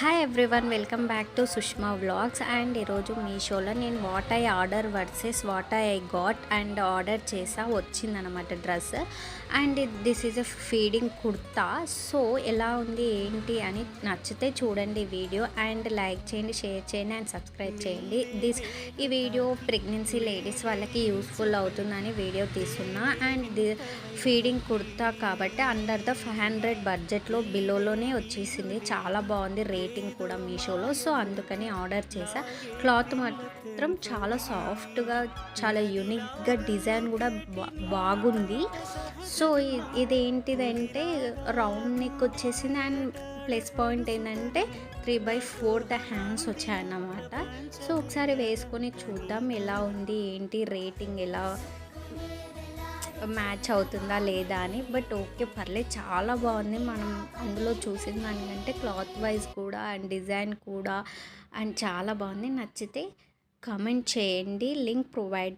Hi everyone, welcome back to Sushma vlogs. And ఈరోజు మీషోలో నేను what I order versus what I got and order చేసా వచ్చిందనమాట dress. And this is a feeding kurta. So ఎలా ఉంది ఏంటి అని నచ్చితే చూడండి వీడియో, అండ్ లైక్ చేయండి, షేర్ చేయండి అండ్ సబ్స్క్రైబ్ చేయండి. ఈ వీడియో ప్రెగ్నెన్సీ లేడీస్ వాళ్ళకి యూస్ఫుల్ అవుతుందని వీడియో తీస్తున్నా. అండ్ ఫీడింగ్ కుర్తా కాబట్టి అండర్ ద 500 బడ్జెట్లో బిలోలోనే వచ్చేసింది. చాలా బాగుంది, రేటింగ్ కూడా మీషోలో. సో అందుకని ఆర్డర్ చేసా. క్లాత్ మాత్రం చాలా సాఫ్ట్గా, చాలా యూనిక్గా, డిజైన్ కూడా బాగుంది. సో ఇదేంటిదంటే రౌండ్ నెక్ వచ్చేసింది. అండ్ ప్లస్ పాయింట్ ఏంటంటే 3/4 హ్యాండ్స్ వచ్చాయన్నమాట. సో ఒకసారి వేసుకొని చూద్దాం ఎలా ఉంది ఏంటి, రేటింగ్ ఎలా మ్యాచ్ అవుతుందా లేదా అని. బట్ ఓకే, పర్లేదు, చాలా బాగుంది. మనం అందులో చూసిన దానికంటే క్లాత్ వైజ్ కూడా అండ్ డిజైన్ కూడా అండ్ చాలా బాగుంది. నచ్చితే కామెంట్ చేయండి, లింక్ ప్రొవైడ్